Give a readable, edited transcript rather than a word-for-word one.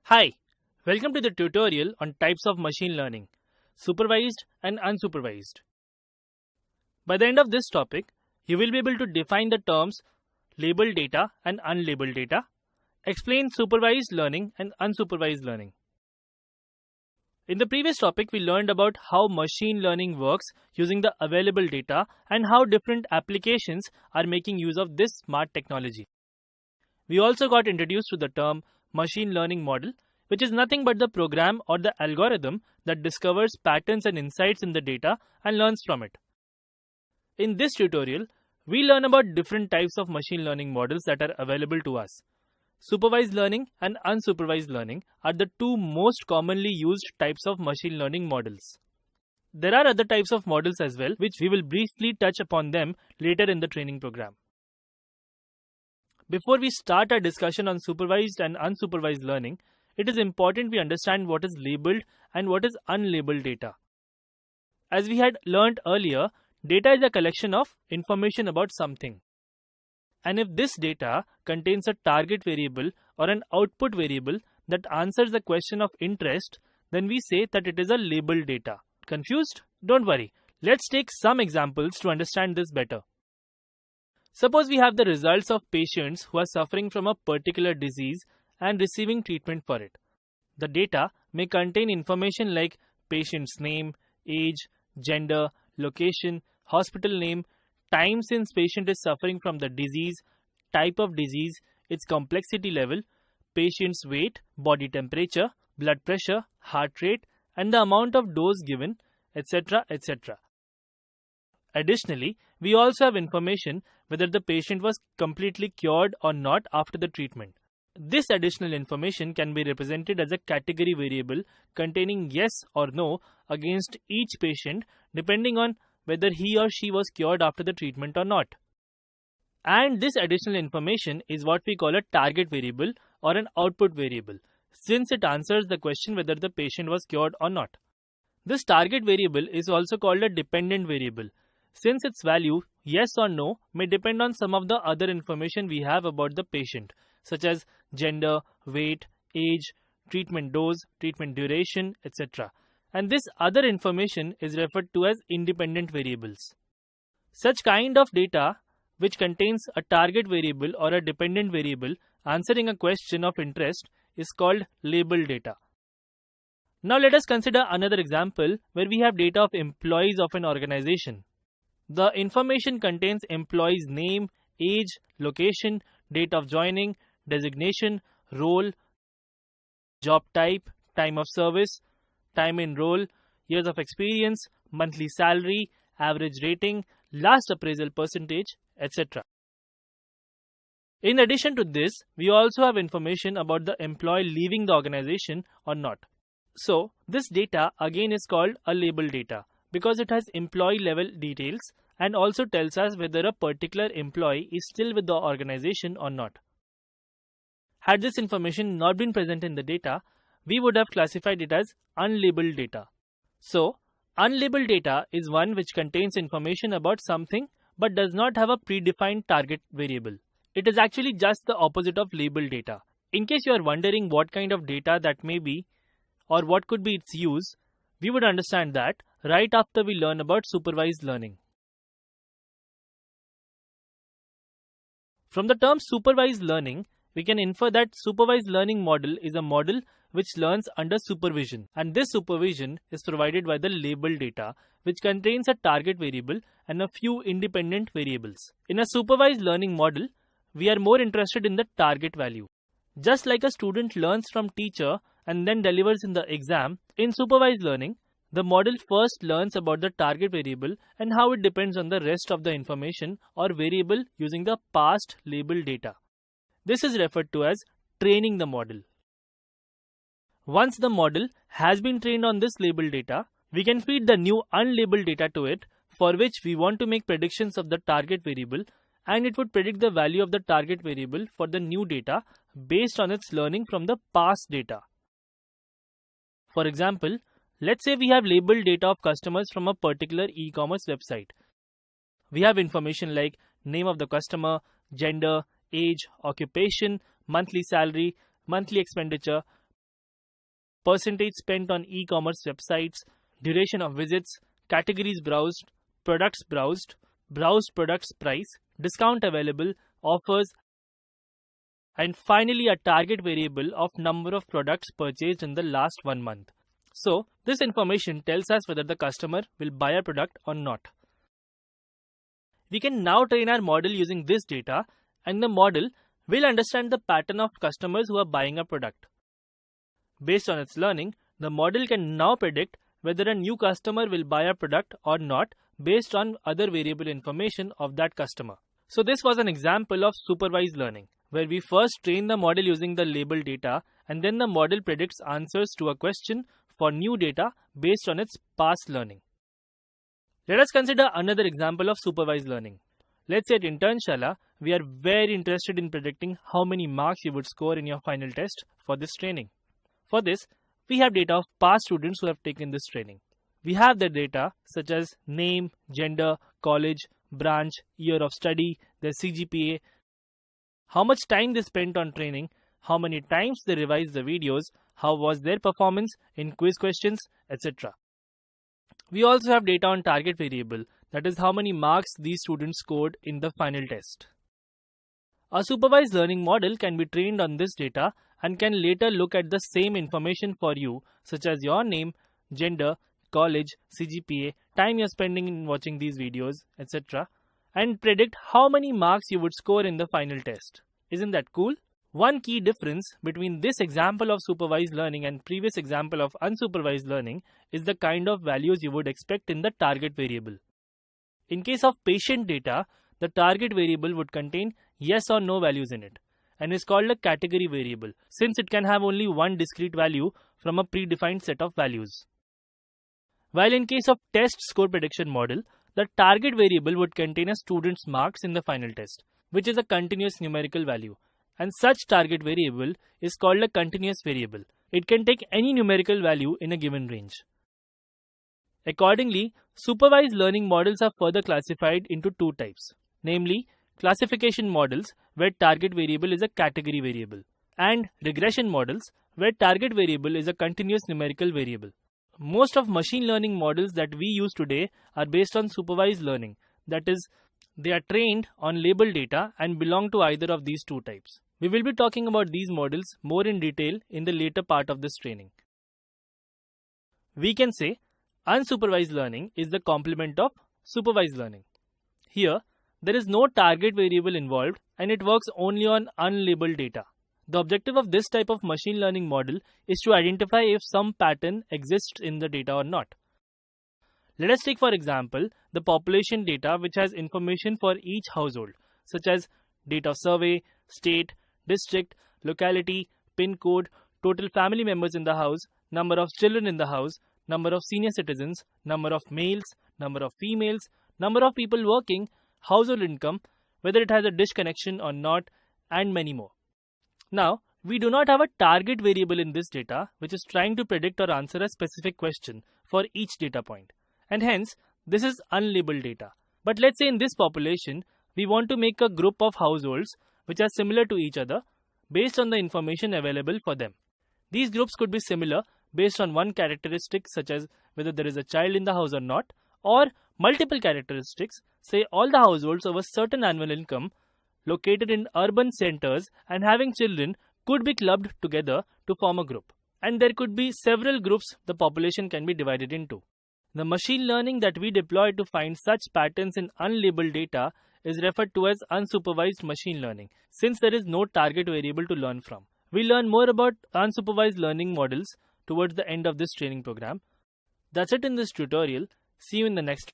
Hi, welcome to the tutorial on types of machine learning, supervised and unsupervised. By the end of this topic, you will be able to define the terms labeled data and unlabeled data, explain supervised learning and unsupervised learning. In the previous topic, we learned about how machine learning works using the available data and how different applications are making use of this smart technology. We also got introduced to the term machine learning model, which is nothing but the program or the algorithm that discovers patterns and insights in the data and learns from it. In this tutorial, we learn about different types of machine learning models that are available to us. Supervised learning and unsupervised learning are the two most commonly used types of machine learning models. There are other types of models as well, which we will briefly touch upon them later in the training program. Before we start our discussion on supervised and unsupervised learning, it is important we understand what is labeled and what is unlabeled data. As we had learned earlier, data is a collection of information about something. And if this data contains a target variable or an output variable that answers the question of interest, then we say that it is a labeled data. Confused? Don't worry. Let's take some examples to understand this better. Suppose we have the results of patients who are suffering from a particular disease and receiving treatment for it. The data may contain information like patient's name, age, gender, location, hospital name, time since patient is suffering from the disease, type of disease, its complexity level, patient's weight, body temperature, blood pressure, heart rate, and the amount of dose given, etc., etc. Additionally, we also have information whether the patient was completely cured or not after the treatment. This additional information can be represented as a category variable containing yes or no against each patient depending on whether he or she was cured after the treatment or not. And this additional information is what we call a target variable or an output variable, since it answers the question whether the patient was cured or not. This target variable is also called a dependent variable, since its value, yes or no, may depend on some of the other information we have about the patient, such as gender, weight, age, treatment dose, treatment duration, etc. And this other information is referred to as independent variables. Such kind of data which contains a target variable or a dependent variable answering a question of interest is called labeled data. Now let us consider another example where we have data of employees of an organization. The information contains employee's name, age, location, date of joining, designation, role, job type, time of service, time in role, years of experience, monthly salary, average rating, last appraisal percentage, etc. In addition to this, we also have information about the employee leaving the organization or not. So, this data again is called a label data because it has employee level details and also tells us whether a particular employee is still with the organization or not. Had this information not been present in the data, we would have classified it as unlabeled data. So, unlabeled data is one which contains information about something but does not have a predefined target variable. It is actually just the opposite of labeled data. In case you are wondering what kind of data that may be or what could be its use, we would understand that right after we learn about supervised learning. From the term supervised learning, we can infer that supervised learning model is a model which learns under supervision, and this supervision is provided by the labeled data which contains a target variable and a few independent variables. In a supervised learning model, we are more interested in the target value. Just like a student learns from teacher and then delivers in the exam, in supervised learning, the model first learns about the target variable and how it depends on the rest of the information or variable using the past labeled data. This is referred to as training the model. Once the model has been trained on this labeled data, we can feed the new unlabeled data to it, for which we want to make predictions of the target variable, and it would predict the value of the target variable for the new data based on its learning from the past data. For example, let's say we have labeled data of customers from a particular e-commerce website. We have information like name of the customer, gender, age, occupation, monthly salary, monthly expenditure, percentage spent on e-commerce websites, duration of visits, categories browsed, products browsed, browsed products price, discount available, offers, and finally a target variable of number of products purchased in the last 1 month. So, this information tells us whether the customer will buy a product or not. We can now train our model using this data, and the model will understand the pattern of customers who are buying a product. Based on its learning, the model can now predict whether a new customer will buy a product or not based on other variable information of that customer. So this was an example of supervised learning, where we first train the model using the label data, and then the model predicts answers to a question for new data based on its past learning. Let us consider another example of supervised learning. Let's say at Internshala, we are very interested in predicting how many marks you would score in your final test for this training. For this, we have data of past students who have taken this training. We have the data such as name, gender, college, branch, year of study, their CGPA, how much time they spent on training, how many times they revised the videos, how was their performance in quiz questions, etc. We also have data on target variable, that is how many marks these students scored in the final test. A supervised learning model can be trained on this data and can later look at the same information for you, such as your name, gender, college, CGPA, time you're spending in watching these videos, etc. and predict how many marks you would score in the final test. Isn't that cool? One key difference between this example of supervised learning and previous example of unsupervised learning is the kind of values you would expect in the target variable. In case of patient data, the target variable would contain yes or no values in it and is called a category variable, since it can have only one discrete value from a predefined set of values. While in case of test score prediction model, the target variable would contain a student's marks in the final test, which is a continuous numerical value. And such target variable is called a continuous variable. It can take any numerical value in a given range. Accordingly, supervised learning models are further classified into two types, namely classification models where target variable is a category variable, and regression models where target variable is a continuous numerical variable. Most of machine learning models that we use today are based on supervised learning, that is, they are trained on label data and belong to either of these two types. We will be talking about these models more in detail in the later part of this training. We can say unsupervised learning is the complement of supervised learning. Here, there is no target variable involved and it works only on unlabeled data. The objective of this type of machine learning model is to identify if some pattern exists in the data or not. Let us take, for example, the population data which has information for each household, such as date of survey, state, district, locality, PIN code, total family members in the house, number of children in the house, number of senior citizens, number of males, number of females, number of people working, household income, whether it has a dish connection or not, and many more. Now, we do not have a target variable in this data which is trying to predict or answer a specific question for each data point. And hence, this is unlabeled data. But let's say in this population, we want to make a group of households which are similar to each other based on the information available for them. These groups could be similar based on one characteristic such as whether there is a child in the house or not, or multiple characteristics, say all the households of a certain annual income located in urban centers and having children could be clubbed together to form a group. And there could be several groups the population can be divided into. The machine learning that we deploy to find such patterns in unlabeled data is referred to as unsupervised machine learning, since there is no target variable to learn from. We'll learn more about unsupervised learning models towards the end of this training program. That's it in this tutorial. See you in the next